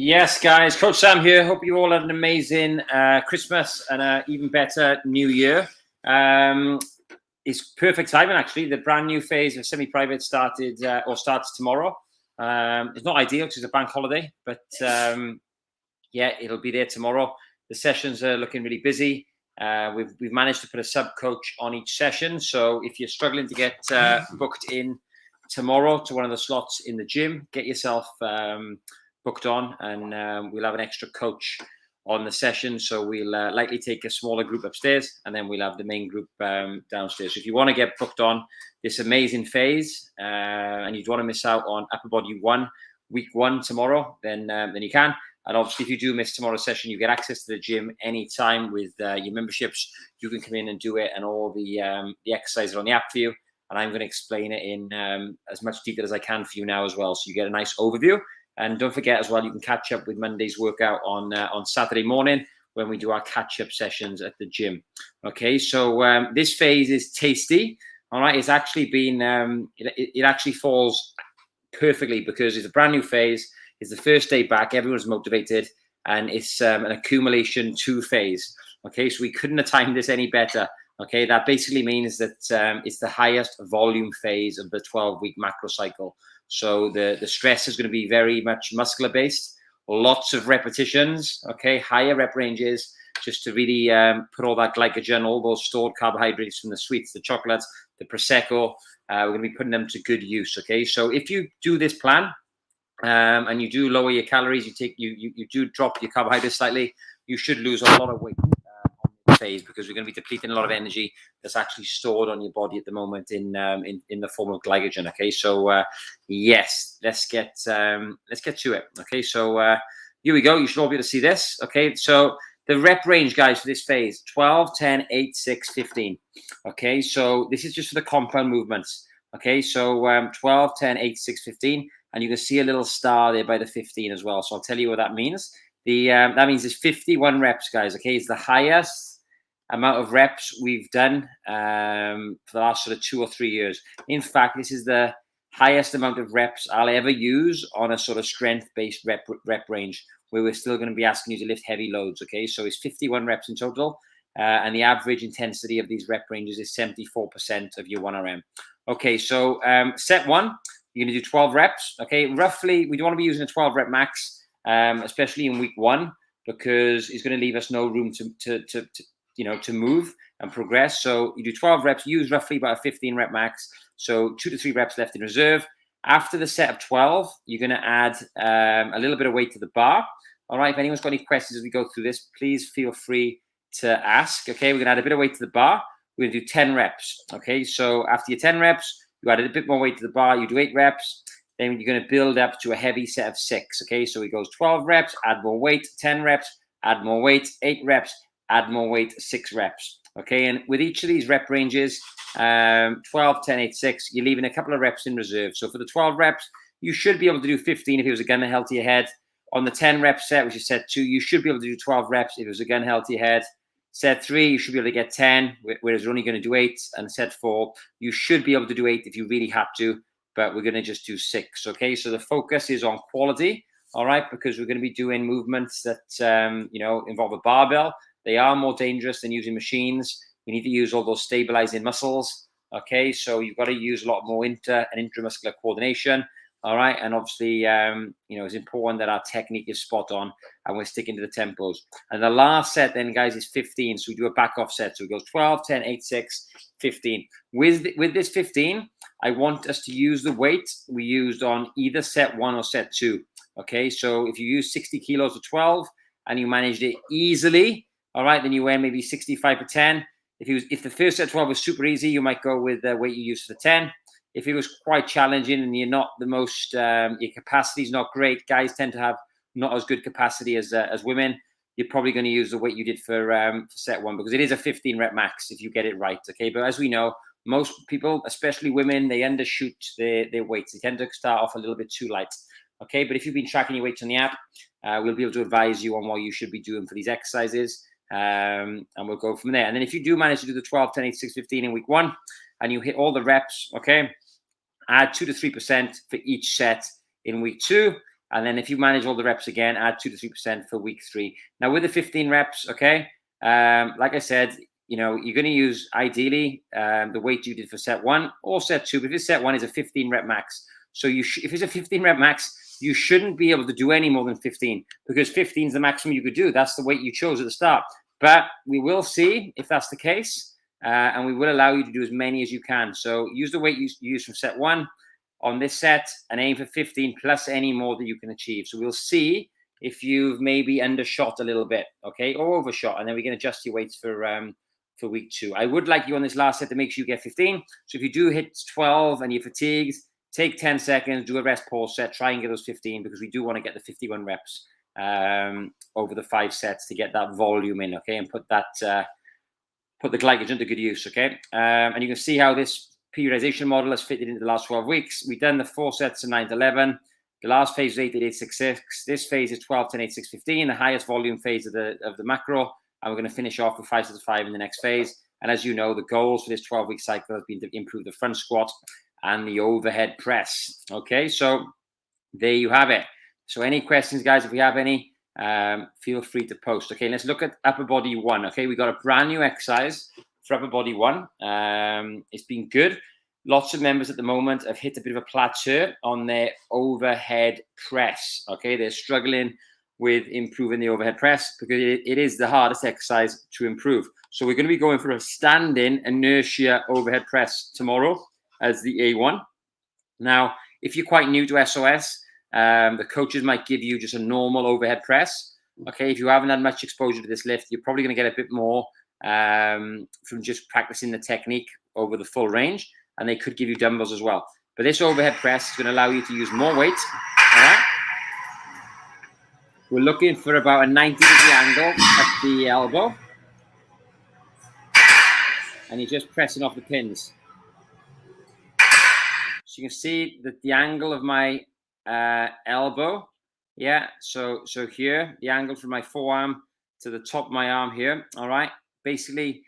Yes, guys, Coach Sam here. Hope you all had an amazing Christmas and an even better New Year. It's perfect timing, actually. The brand new phase of semi-private starts tomorrow. It's not ideal because it's a bank holiday, but yeah, it'll be there tomorrow. The sessions are looking really busy. We've managed to put a sub-coach on each session. So if you're struggling to get booked in tomorrow to one of the slots in the gym, get yourself booked on, and we'll have an extra coach on the session. So we'll likely take a smaller group upstairs, and then we'll have the main group downstairs. So if you want to get booked on this amazing phase and you don't want to miss out on Upper Body 1, week 1 tomorrow, then you can. And obviously, if you do miss tomorrow's session, you get access to the gym anytime with your memberships. You can come in and do it, and all the exercises are on the app for you. And I'm going to explain it in as much detail as I can for you now as well, so you get a nice overview. And don't forget as well, you can catch up with Monday's workout on Saturday morning when we do our catch-up sessions at the gym. Okay, so this phase is tasty. All right, it's actually been, it actually falls perfectly because it's a brand new phase. It's the first day back. Everyone's motivated, and it's an accumulation 2 phase. Okay, so we couldn't have timed this any better. Okay, that basically means that it's the highest volume phase of the 12-week macro cycle. So the stress is going to be very much muscular based, lots of repetitions, okay, higher rep ranges, just to really put all that glycogen, all those stored carbohydrates from the sweets, the chocolates, the Prosecco, we're going to be putting them to good use, okay? So if you do this plan and you do lower your calories, you do drop your carbohydrates slightly, you should lose a lot of weight phase, because we're going to be depleting a lot of energy that's actually stored on your body at the moment in the form of glycogen. Okay, so yes, let's get to it. Okay, so here we go. You should all be able to see this. Okay, so the rep range, guys, for this phase: 12, 10, 8, 6, 15. Okay, so this is just for the compound movements. Okay, so 12, 10, 8, 6, 15, and you can see a little star there by the 15 as well. So I'll tell you what that means. That means it's 51 reps, guys. Okay, it's the highest amount of reps we've done for the last sort of 2 or 3 years. In fact, this is the highest amount of reps I'll ever use on a sort of strength-based rep range, where we're still going to be asking you to lift heavy loads. Okay, so it's 51 reps in total, and the average intensity of these rep ranges is 74% of your 1RM. Okay, so set 1, you're going to do 12 reps. Okay, roughly, we don't want to be using a 12 rep max, especially in week 1, because it's going to leave us no room to move and progress. So you do 12 reps, use roughly about a 15 rep max. So 2 to 3 reps left in reserve. After the set of 12, you're going to add a little bit of weight to the bar. All right. If anyone's got any questions as we go through this, please feel free to ask. Okay. We're going to add a bit of weight to the bar. We're going to do 10 reps. Okay. So after your 10 reps, you added a bit more weight to the bar. You do 8 reps. Then you're going to build up to a heavy set of 6. Okay. So it goes 12 reps, add more weight, 10 reps, add more weight, 8 reps, add more weight, 6 reps. Okay, and with each of these rep ranges, 12, 10, 8, 6, you're leaving a couple of reps in reserve. So for the 12 reps, you should be able to do 15 if it was a gun held to your head. On the 10 rep set, which is set 2, you should be able to do 12 reps if it was a gun held to your head. Set 3, you should be able to get 10, whereas we're only going to do 8. And set 4, you should be able to do 8 if you really had to, but we're going to just do 6. Okay, so the focus is on quality, all right, because we're going to be doing movements that, involve a barbell. They are more dangerous than using machines. We need to use all those stabilizing muscles. Okay, so you've got to use a lot more inter and intramuscular coordination. All right, and obviously, it's important that our technique is spot on and we're sticking to the tempos. And the last set, then, guys, is 15. So we do a back off set. So it goes 12, 10, 8, 6, 15. With this 15, I want us to use the weight we used on either set 1 or set 2. Okay, so if you use 60 kilos to 12 and you managed it easily, all right, then you weigh maybe 65 for 10. If the first set 12 was super easy, you might go with the weight you used for the 10. If it was quite challenging and you're not the most, your capacity is not great, guys tend to have not as good capacity as women, you're probably going to use the weight you did for set 1, because it is a 15 rep max if you get it right. Okay, but as we know, most people, especially women, they undershoot their weights. They tend to start off a little bit too light. Okay, but if you've been tracking your weights on the app, we'll be able to advise you on what you should be doing for these exercises. And we'll go from there. And then if you do manage to do the 12, 10, 8, 6, 15 in week 1 and you hit all the reps, okay, add 2 to 3% for each set in week 2. And then if you manage all the reps again, add 2 to 3% for week 3. Now with the 15 reps, okay, like I said, you're going to use ideally the weight you did for set 1 or set 2. But if set 1 is a 15 rep max, so if it's a 15 rep max, you shouldn't be able to do any more than 15 because 15 is the maximum you could do. That's the weight you chose at the start. But we will see if that's the case, and we will allow you to do as many as you can. So use the weight you use from set 1 on this set and aim for 15 plus any more that you can achieve. So we'll see if you've maybe undershot a little bit, okay, or overshot, and then we can adjust your weights for week 2. I would like you on this last set to make sure you get 15. So if you do hit 12 and you're fatigued, take 10 seconds, do a rest pause set, try and get those 15 because we do want to get the 51 reps over the 5 sets to get that volume in, okay, and put the glycogen to good use, okay. And you can see how this periodization model has fitted into the last 12 weeks. We've done the 4 sets of 9 to 11. The last phase is 8 to 8, 6, 6. This phase is 12, 10, 8, 6, 15, the highest volume phase of the macro. And we're going to finish off with 5 sets of 5 in the next phase. And as you know, the goals for this 12-week cycle have been to improve the front squat and the overhead press. Okay, so there you have it. So any questions, guys, if we have any, feel free to post. Okay, let's look at upper body 1. Okay, we got a brand new exercise for upper body 1. It's been good. Lots of members at the moment have hit a bit of a plateau on their overhead press. Okay, they're struggling with improving the overhead press because it is the hardest exercise to improve. So we're going to be going for a standing inertia overhead press tomorrow as the A1. Now, if you're quite new to SOS, the coaches might give you just a normal overhead press. Okay, if you haven't had much exposure to this lift, you're probably going to get a bit more from just practicing the technique over the full range, and they could give you dumbbells as well. But this overhead press is going to allow you to use more weight. All right. We're looking for about a 90-degree angle at the elbow, and you're just pressing off the pins. So you can see that the angle of my elbow, yeah, so here, the angle from my forearm to the top of my arm here, all right? Basically,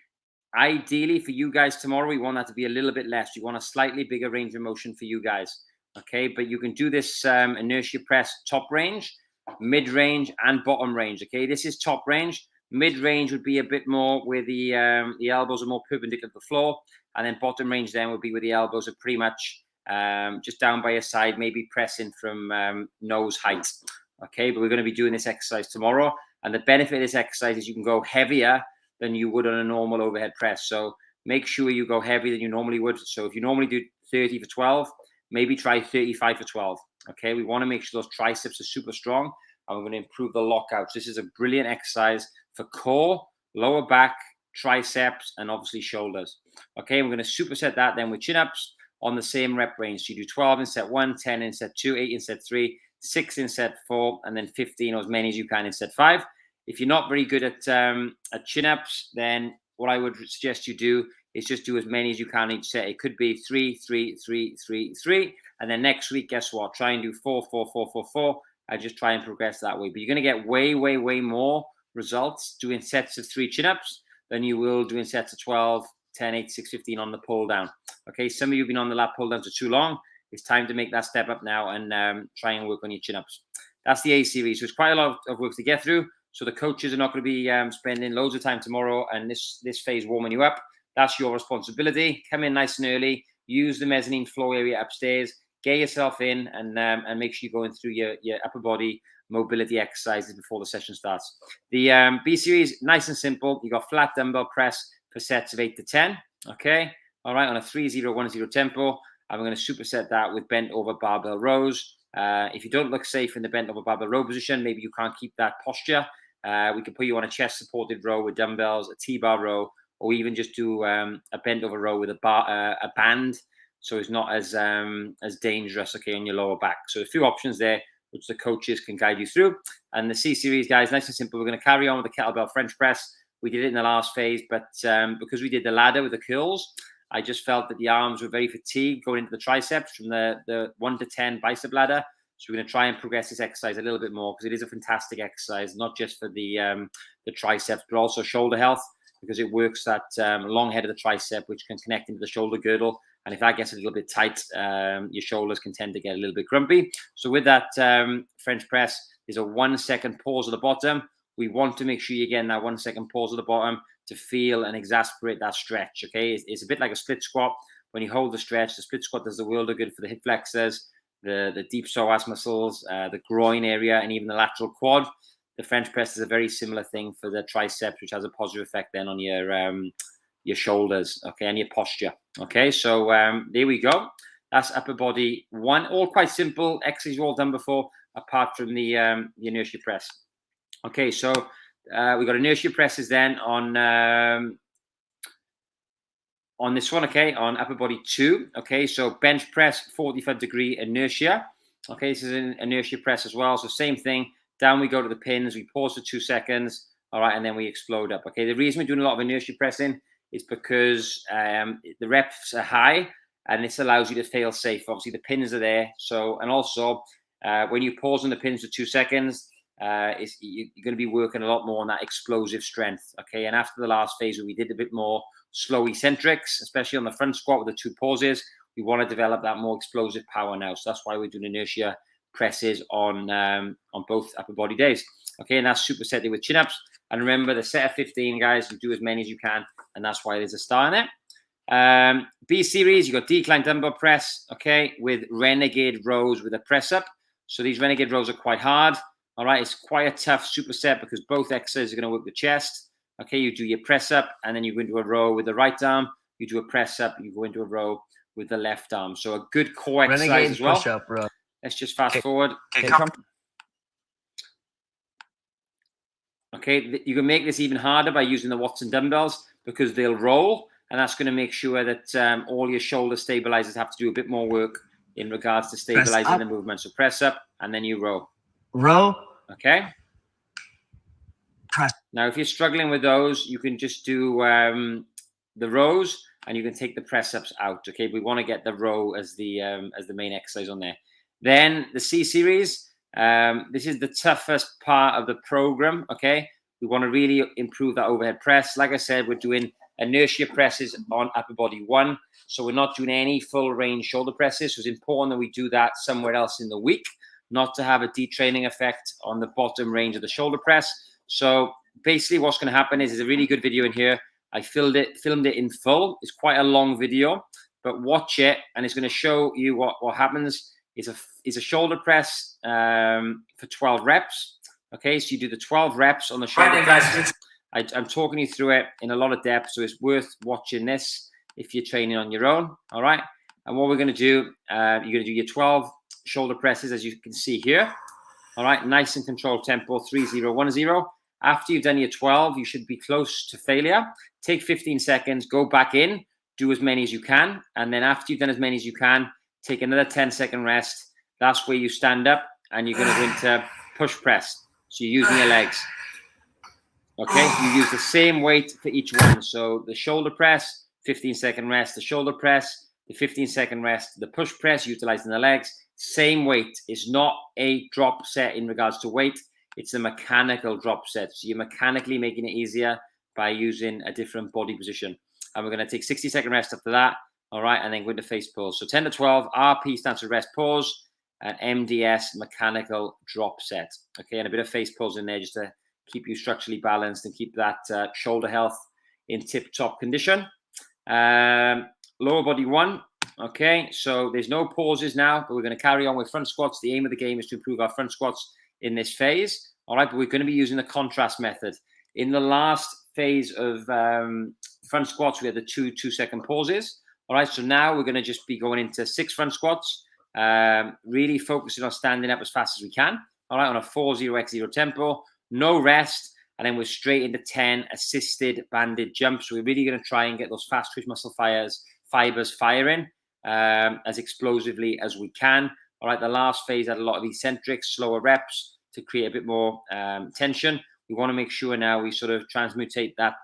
ideally for you guys tomorrow, we want that to be a little bit less. You want a slightly bigger range of motion for you guys, okay? But you can do this inertia press top range, mid-range, and bottom range, okay? This is top range. Mid-range would be a bit more where the elbows are more perpendicular to the floor, and then bottom range then would be where the elbows are pretty much just down by your side, maybe pressing from nose height. Okay, but we're going to be doing this exercise tomorrow. And the benefit of this exercise is you can go heavier than you would on a normal overhead press. So make sure you go heavier than you normally would. So if you normally do 30 for 12, maybe try 35 for 12. Okay, we want to make sure those triceps are super strong, and we're going to improve the lockouts. This is a brilliant exercise for core, lower back, triceps, and obviously shoulders. Okay, we're going to superset that then with chin-ups on the same rep range. So you do 12 in set 1, 10 in set 2, 8 in set 3, 6 in set 4, and then 15 or as many as you can in set 5. If you're not very good at chin-ups, then what I would suggest you do is just do as many as you can each set. It could be 3, 3, 3, 3, 3. And then next week, guess what? Try and do 4, 4, 4, 4, 4. And just try and progress that way. But you're going to get way, way, way more results doing sets of 3 chin-ups than you will doing sets of 12, 10, 8, 6, 15 on the pull down. Okay, some of you have been on the lat pull downs for too long. It's time to make that step up now and try and work on your chin-ups. That's the A series. So it's quite a lot of work to get through. So the coaches are not going to be spending loads of time tomorrow and this phase warming you up. That's your responsibility. Come in nice and early. Use the mezzanine floor area upstairs. Get yourself in and make sure you're going through your upper body mobility exercises before the session starts. The B series, nice and simple. You got flat dumbbell press for sets of 8 to 10. Okay. All right. On a 3-0-1-0 tempo. And we're going to superset that with bent over barbell rows. If you don't look safe in the bent over barbell row position, maybe you can't keep that posture. We can put you on a chest supported row with dumbbells, a T-bar row, or even just do a bent over row with a band. So it's not as dangerous, okay, on your lower back. So a few options there, which the coaches can guide you through. And the C series, guys, nice and simple. We're going to carry on with the kettlebell French press. We did it in the last phase, but because we did the ladder with the curls, I just felt that the arms were very fatigued going into the triceps from the 1 to 10 bicep ladder. So we're going to try and progress this exercise a little bit more because it is a fantastic exercise, not just for the triceps, but also shoulder health. because it works that long head of the tricep, which can connect into the shoulder girdle. And if that gets a little bit tight, your shoulders can tend to get a little bit grumpy. So with that French press, there's a 1 second pause at the bottom. We want to make sure you're getting that 1 second pause at the bottom to feel and exasperate that stretch, okay? It's a bit like a split squat. When you hold the stretch, the split squat does the world of good for the hip flexors, the deep psoas muscles, the groin area, and even the lateral quad. The French press is a very similar thing for the triceps, which has a positive effect then on your shoulders, okay, and your posture, okay? So there we go. That's upper body 1. All quite simple exercises you've all done before, apart from the inertia press. Okay, so we got inertia presses then on this one, okay, on upper body 2. Okay, so bench press, 45-degree inertia. Okay, this is an inertia press as well. So same thing. Down we go to the pins. We pause for 2 seconds. All right, and then we explode up. Okay, the reason we're doing a lot of inertia pressing is because the reps are high, and this allows you to fail safe. Obviously, the pins are there. So, and also when you pause on the pins for 2 seconds, you're going to be working a lot more on that explosive strength. Okay, and after the last phase where we did a bit more slow eccentrics, especially on the front squat with the 2 pauses, we want to develop that more explosive power now. So that's why we're doing inertia presses on both upper body days. Okay, and that's supersetted with chin-ups. And remember, the set of 15, guys, you do as many as you can, and that's why there's a star in it. B series, you got decline dumbbell press, okay, with Renegade Rows with a press up. So these Renegade Rows are quite hard. All right, it's quite a tough superset because both exercises are going to work the chest. Okay, you do your press up, and then you go into a row with the right arm. You do a press up, you go into a row with the left arm. So a good core exercise Renegade as well. Push-up, bro. Let's just fast forward. Okay, you can make this even harder by using the Watson dumbbells because they'll roll, and that's going to make sure that all your shoulder stabilizers have to do a bit more work in regards to stabilizing the movement. So press up, and then you row. Row. Okay. Press. Now, if you're struggling with those, you can just do the rows, and you can take the press ups out. Okay, we want to get the row as the main exercise on there. Then the C series. This is the toughest part of the program. Okay, we want to really improve that overhead press. Like I said, we're doing inertia presses on upper body 1, so we're not doing any full range shoulder presses. So it's important that we do that somewhere else in the week, not to have a detraining effect on the bottom range of the shoulder press. So basically what's going to happen is there's a really good video in here. I filmed it in full. It's quite a long video, but watch it, and it's going to show you what happens. Is a shoulder press for 12 reps. Okay, so you do the 12 reps on the shoulder press. I'm talking you through it in a lot of depth, so it's worth watching this if you're training on your own. All right, and what we're going to do, you're going to do your 12 shoulder presses, as you can see here. All right, nice and controlled tempo, 3, 0, 1, 0. After you've done your 12, you should be close to failure. Take 15 seconds, go back in, do as many as you can, and then after you've done as many as you can, take another 10-second rest. That's where you stand up, and you're going to go into push press. So you're using your legs. Okay, you use the same weight for each one. So the shoulder press, 15-second rest. The shoulder press, the 15-second rest. The push press, utilizing the legs. Same weight. It's not a drop set in regards to weight. It's a mechanical drop set. So you're mechanically making it easier by using a different body position. And we're going to take 60-second rest after that. All right, and then go into face pause. So 10 to 12, RP stands for rest pause, and MDS, mechanical drop set. Okay, and a bit of face pause in there just to keep you structurally balanced and keep that shoulder health in tip-top condition. Lower body 1. Okay, so there's no pauses now, but we're going to carry on with front squats. The aim of the game is to improve our front squats in this phase. All right, but we're going to be using the contrast method. In the last phase of front squats, we had the 2-second pauses. All right, so now we're going to just be going into 6 front squats, really focusing on standing up as fast as we can. All right, on a 4-0x0 tempo, no rest, and then we're straight into 10 assisted banded jumps. So we're really going to try and get those fast twitch muscle fibers firing as explosively as we can. All right, the last phase had a lot of eccentrics, slower reps to create a bit more tension. We want to make sure now we sort of transmutate that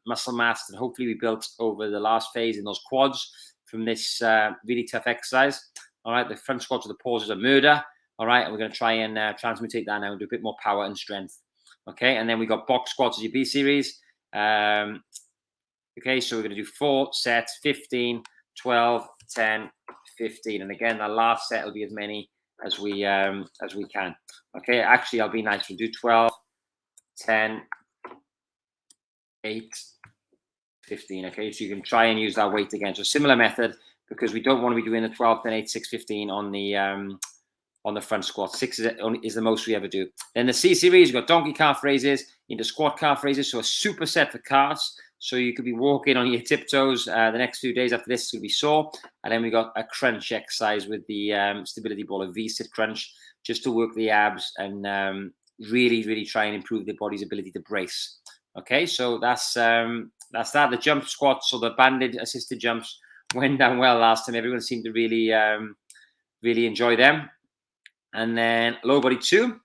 muscle mass that hopefully we built over the last phase in those quads from this really tough exercise. All right, the front squats or the pauses are murder. All right, and we're going to try and transmutate that now and do a bit more power and strength. Okay, and then we got box squats as your B series. Okay, so we're going to do 4 sets, 15, 12, 10, 15. And again, the last set will be as many as we can. Okay, actually, I'll be nice. We'll do 12, 10, 8, 15. Okay, so you can try and use that weight again. So similar method, because we don't want to be doing the 12, 10, 8, 6, 15 on the front squat. 6 is the most we ever do. Then the C series, you've got donkey calf raises into squat calf raises. So a superset for calves. So you could be walking on your tiptoes. The next few days after this is going to be sore. And then we got a crunch exercise with the stability ball, a V-sit crunch, just to work the abs and really, really try and improve the body's ability to brace. Okay, so that's that. The jump squats or the banded assisted jumps went down well last time. Everyone seemed to really, really enjoy them. And then lower body 2,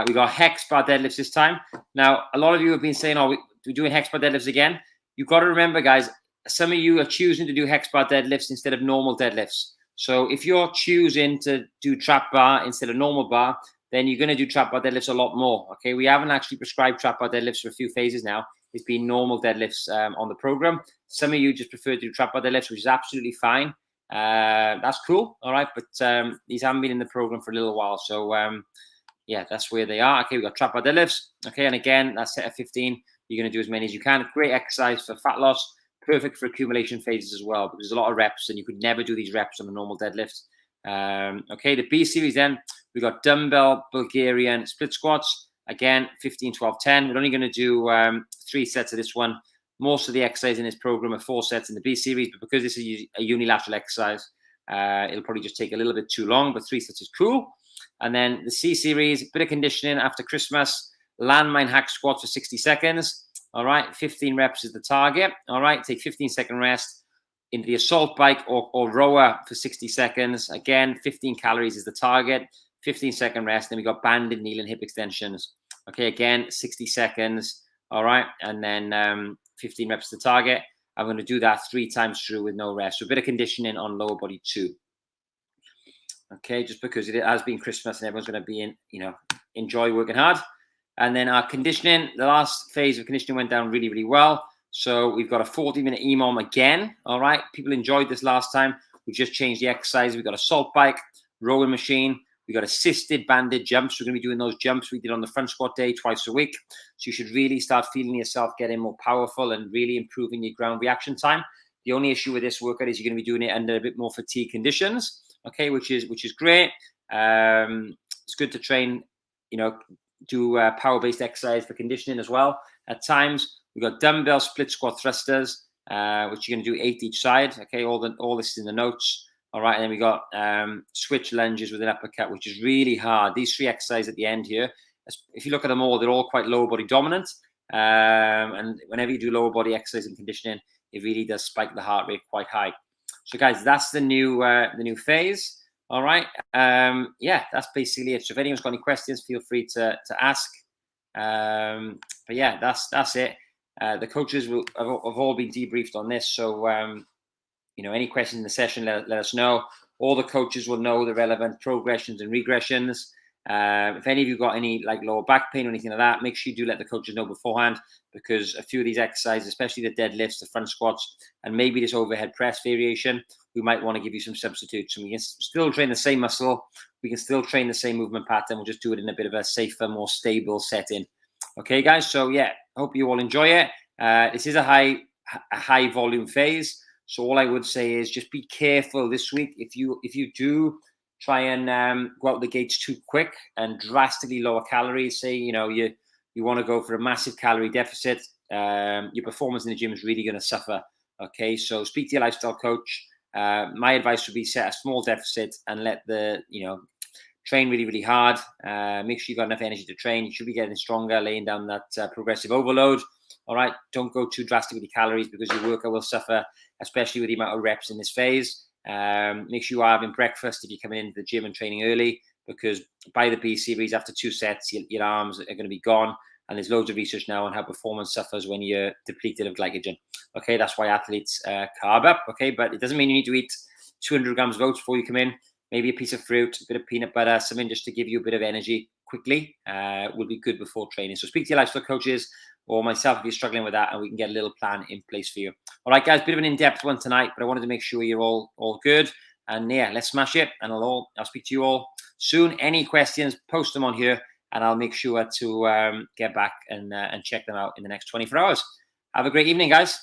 we got hex bar deadlifts this time. Now, a lot of you have been saying, "Oh, we're doing hex bar deadlifts again." You've got to remember, guys, some of you are choosing to do hex bar deadlifts instead of normal deadlifts. So if you're choosing to do trap bar instead of normal bar, then you're going to do trap bar deadlifts a lot more. Okay, we haven't actually prescribed trap bar deadlifts for a few phases now. It's been normal deadlifts on the program. Some of you just prefer to do trap bar deadlifts, which is absolutely fine. That's cool. All right, but these haven't been in the program for a little while. So yeah, that's where they are. Okay, we got trap bar deadlifts. Okay, and again, that's set of 15. You're going to do as many as you can. Great exercise for fat loss. Perfect for accumulation phases as well, because there's a lot of reps and you could never do these reps on a normal deadlift. Okay, the B series then, we got dumbbell, Bulgarian, split squats. Again, 15, 12, 10. We're only going to do 3 sets of this one. Most of the exercise in this program are 4 sets in the B series, but because this is a unilateral exercise, it'll probably just take a little bit too long, but 3 sets is cool. And then the C series, bit of conditioning after Christmas, landmine hack squats for 60 seconds. All right, 15 reps is the target. All right, take 15-second rest into the assault bike or rower for 60 seconds. Again, 15 calories is the target. 15-second rest. Then we got banded knee and hip extensions. Okay, again, 60 seconds. All right, and then 15 reps to the target. I'm going to do that 3 times through with no rest. So a bit of conditioning on lower body 2. Okay, just because it has been Christmas and everyone's going to be enjoy working hard. And then our conditioning, the last phase of conditioning went down really, really well. So we've got a 40-minute EMOM again. All right, people enjoyed this last time. We just changed the exercise. We've got a salt bike, rowing machine. We got assisted banded jumps. We're going to be doing those jumps we did on the front squat day twice a week. So you should really start feeling yourself getting more powerful and really improving your ground reaction time. The only issue with this workout is you're going to be doing it under a bit more fatigue conditions. Okay, which is great. It's good to train, do power-based exercise for conditioning as well. At times, we've got dumbbell split squat thrusters, which you're going to do 8 each side. Okay, all this is in the notes. All right, and then we got switch lunges with an uppercut, which is really hard. These 3 exercises at the end here, if you look at them all, they're all quite lower body dominant. And whenever you do lower body exercise and conditioning, it really does spike the heart rate quite high. So guys, that's the new phase. All right. Yeah, that's basically it. So if anyone's got any questions, feel free to ask. But yeah, that's it. The coaches have all been debriefed on this. So any questions in the session, let us know. All the coaches will know the relevant progressions and regressions. If any of you got any like lower back pain or anything like that, make sure you do let the coaches know beforehand, because a few of these exercises, especially the deadlifts, the front squats, and maybe this overhead press variation, we might want to give you some substitutes. And we can still train the same muscle. We can still train the same movement pattern. We'll just do it in a bit of a safer, more stable setting. Okay, guys. So yeah, hope you all enjoy it. This is a high volume phase. So all I would say is just be careful this week. If you do try and go out the gates too quick and drastically lower calories, say, you want to go for a massive calorie deficit, your performance in the gym is really going to suffer. Okay, so speak to your lifestyle coach. My advice would be set a small deficit and let train really, really hard. Make sure you've got enough energy to train. You should be getting stronger, laying down that progressive overload. All right, don't go too drastic with the calories, because your workout will suffer, especially with the amount of reps in this phase. Make sure you are having breakfast if you're coming into the gym and training early, because by the B series, after 2 sets, your arms are going to be gone. And there's loads of research now on how performance suffers when you're depleted of glycogen. Okay, that's why athletes carb up. Okay, but it doesn't mean you need to eat 200 grams of oats before you come in. Maybe a piece of fruit, a bit of peanut butter, something just to give you a bit of energy quickly will be good before training. So speak to your lifestyle coaches. or myself if you're struggling with that, and we can get a little plan in place for you. All right, guys, bit of an in-depth one tonight, but I wanted to make sure you're all good. And yeah, let's smash it. And I'll speak to you all soon. Any questions, post them on here, and I'll make sure to get back and check them out in the next 24 hours. Have a great evening, guys.